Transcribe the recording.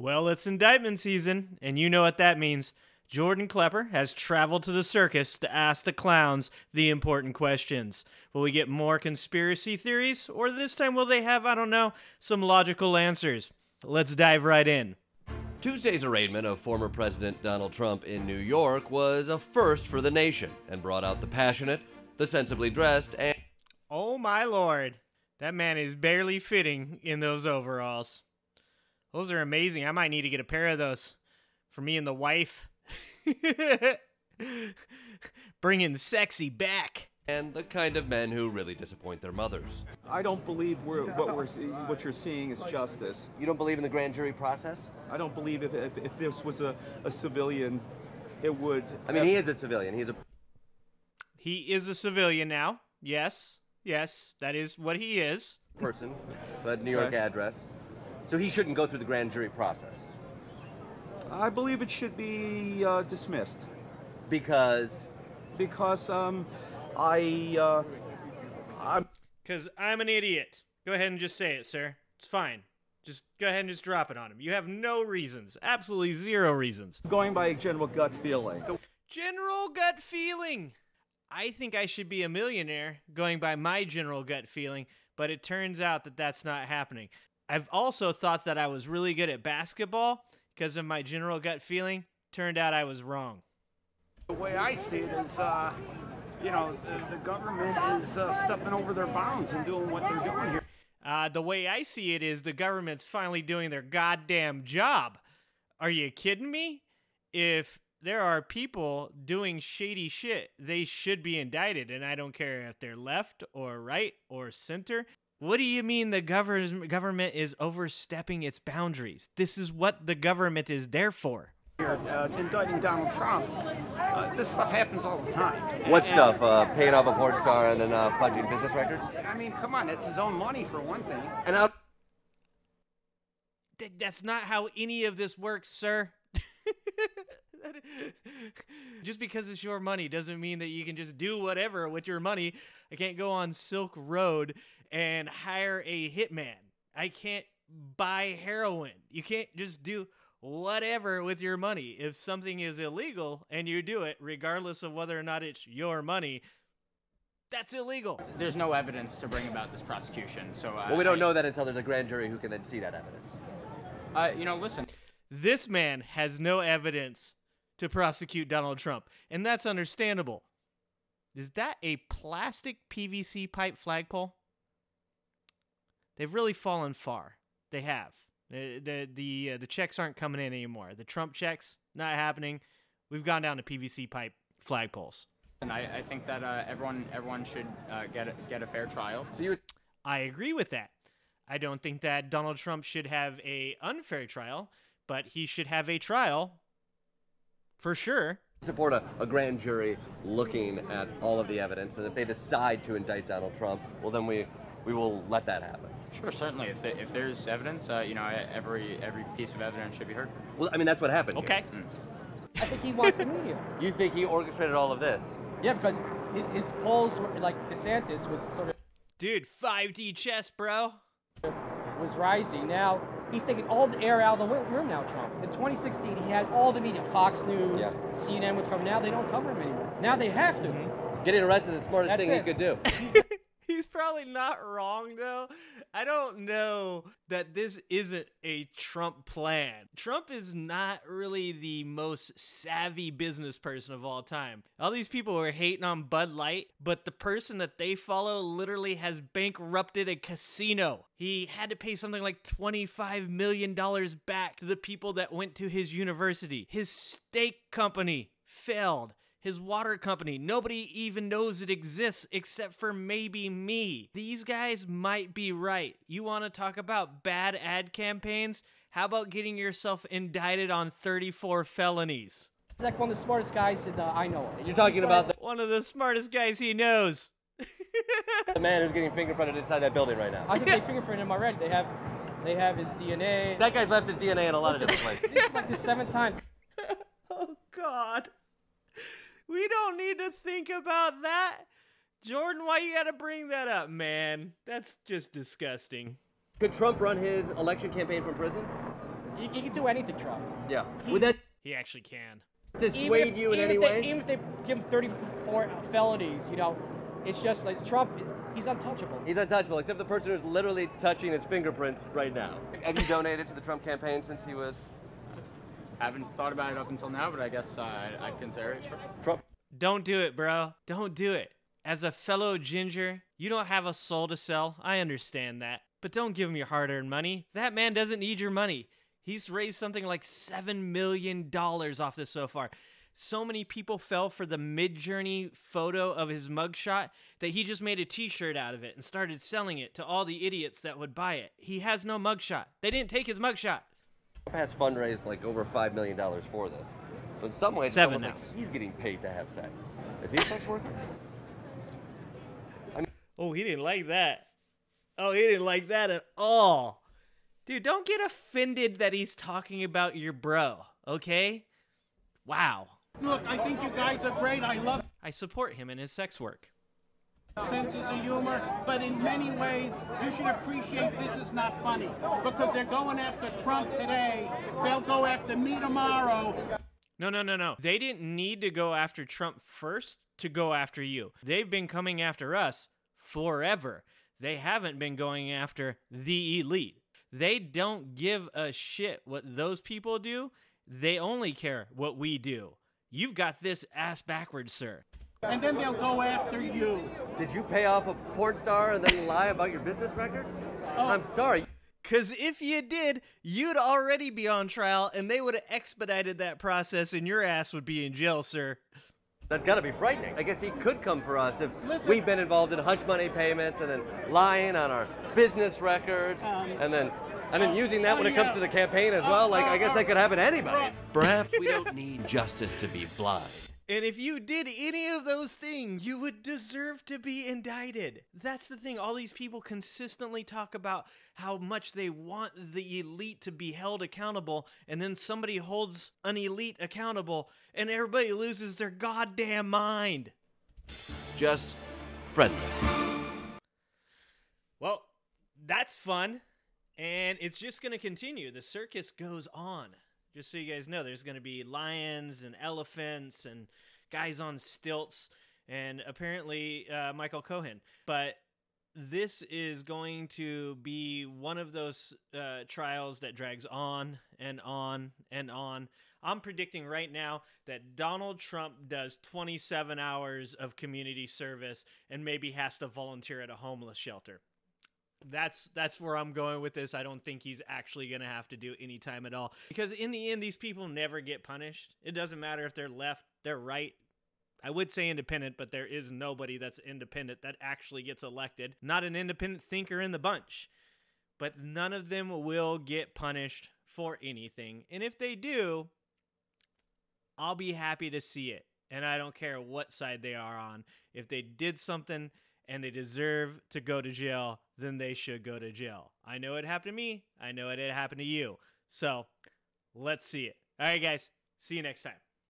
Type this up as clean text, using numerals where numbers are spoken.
Well, it's indictment season, and you know what that means. Jordan Klepper has traveled to the circus to ask the clowns the important questions. Will we get more conspiracy theories, or this time will they have, I don't know, some logical answers? Let's dive right in. Tuesday's arraignment of former President Donald Trump in New York was a first for the nation and brought out the passionate, the sensibly dressed, and... Oh my lord, that man is barely fitting in those overalls. Those are amazing. I might need to get a pair of those for me and the wife. Bringing sexy back. And the kind of men who really disappoint their mothers. I don't believe what you're seeing is justice. You don't believe in the grand jury process? I don't believe if this was a civilian, it would... I mean, he is a civilian. He is a civilian now. Yes, that is what he is. Person, but New York address. So he shouldn't go through the grand jury process. I believe it should be dismissed. Because? Because I'm... Because I'm an idiot. Go ahead and just say it, sir. It's fine. Just go ahead and just drop it on him. You have no reasons. Absolutely zero reasons. Going by a general gut feeling. General gut feeling. I think I should be a millionaire going by my general gut feeling, but it turns out that that's not happening. I've also thought that I was really good at basketball because of my general gut feeling. Turned out I was wrong. The way I see it is, you know, the government is stepping over their bounds and doing what they're doing here. The way I see it is the government's finally doing their goddamn job. Are you kidding me? If there are people doing shady shit, they should be indicted, and I don't care if they're left or right or center. What do you mean the government is overstepping its boundaries? This is what the government is there for. Indicting Donald Trump. This stuff happens all the time. What stuff? Paying off a porn star and then fudging business records? I mean, come on, it's his own money for one thing. And that's not how any of this works, sir. Just because it's your money doesn't mean that you can just do whatever with your money. I can't go on Silk Road and hire a hitman. I can't buy heroin. You can't just do whatever with your money. If something is illegal and you do it, regardless of whether or not it's your money, that's illegal. There's no evidence to bring about this prosecution, so... well, we don't know that until there's a grand jury who can then see that evidence. You know, listen. This man has no evidence to prosecute Donald Trump, and that's understandable. Is that a plastic PVC pipe flagpole? They've really fallen far. They have. The checks aren't coming in anymore. The Trump checks, not happening. We've gone down to PVC pipe flagpoles. And I think that everyone should get a fair trial. So I agree with that. I don't think that Donald Trump should have a unfair trial, but he should have a trial for sure. Support a grand jury looking at all of the evidence, and if they decide to indict Donald Trump, well, then we will let that happen. Sure, certainly. If there's evidence, you know, every piece of evidence should be heard. Well, I mean, that's what happened. Okay. Here. I think he wants the media. You think he orchestrated all of this? Yeah, because his polls were like DeSantis was sort of... Dude, 5D chess, bro. Was rising. Now he's taking all the air out of the room now, Trump. In 2016, he had all the media. Fox News, CNN was covering. Now they don't cover him anymore. Now they have to. Getting arrested is the smartest thing he could do. He's probably not wrong, though. I don't know that this isn't a Trump plan. Trump is not really the most savvy business person of all time. All these people are hating on Bud Light, but the person that they follow literally has bankrupted a casino. He had to pay something like $25 million back to the people that went to his university. His steak company failed. His water company, nobody even knows it exists except for maybe me. These guys might be right. You want to talk about bad ad campaigns? How about getting yourself indicted on 34 felonies? He's like one of the smartest guys that I know of. You're talking about one of the smartest guys he knows. The man who's getting fingerprinted inside that building right now. I think they fingerprinted him already. They have his DNA. That guy's left his DNA in a lot of different places. This is like the 7th time. Oh, God. We don't need to think about that. Jordan, why you gotta bring that up, man? That's just disgusting. Could Trump run his election campaign from prison? He can do anything, Trump. Yeah. Would that He actually can. dissuade you in any way? Even if they give him 34 felonies, you know, it's just like Trump, he's untouchable. He's untouchable, except the person who's literally touching his fingerprints right now. Have you donated to the Trump campaign since he was Haven't thought about it up until now, but I guess I'd consider it. Sure. Trump? Don't do it, bro. Don't do it. As a fellow ginger, you don't have a soul to sell. I understand that. But don't give him your hard-earned money. That man doesn't need your money. He's raised something like $7 million off this so far. So many people fell for the Mid-Journey photo of his mugshot that he just made a t-shirt out of it and started selling it to all the idiots that would buy it. He has no mugshot. They didn't take his mugshot. Trump has fundraised like over $5 million for this. So in some ways, it's 7 almost now. like he's getting paid to have sex. Is he a sex worker? Oh, he didn't like that. Oh, he didn't like that at all. Dude, don't get offended that he's talking about your bro, okay? Wow. Look, I think you guys are great. I love I support him in his sex work. senses of humor, but in many ways, you should appreciate this is not funny because they're going after Trump today. They'll go after me tomorrow. No. They didn't need to go after Trump first to go after you. They've been coming after us forever. They haven't been going after the elite. They don't give a shit what those people do. They only care what we do. You've got this ass backwards, sir. And then they'll go after you. Did you pay off a porn star and then lie about your business records? Oh. I'm sorry. Because if you did, you'd already be on trial, and they would have expedited that process, and your ass would be in jail, sir. That's got to be frightening. I guess he could come for us if Listen. we've been involved in hush money payments and then lying on our business records and then using that when it comes to the campaign as well. Like, I guess that could happen to anybody. Perhaps we don't need justice to be blind. And if you did any of those things, you would deserve to be indicted. That's the thing. All these people consistently talk about how much they want the elite to be held accountable, and then somebody holds an elite accountable, and everybody loses their goddamn mind. Just friendly. Well, that's fun, and it's just going to continue. The circus goes on. Just so you guys know, there's going to be lions and elephants and guys on stilts and apparently Michael Cohen. But this is going to be one of those trials that drags on and on and on. I'm predicting right now that Donald Trump does 27 hours of community service and maybe has to volunteer at a homeless shelter. That's where I'm going with this. I don't think he's actually going to have to do any time at all. Because in the end, these people never get punished. It doesn't matter if they're left, they're right. I would say independent, but there is nobody that's independent that actually gets elected. Not an independent thinker in the bunch. But none of them will get punished for anything. And if they do, I'll be happy to see it. And I don't care what side they are on. If they did something and they deserve to go to jail, then they should go to jail. I know it happened to me. I know it happened to you. So let's see it. All right, guys. See you next time.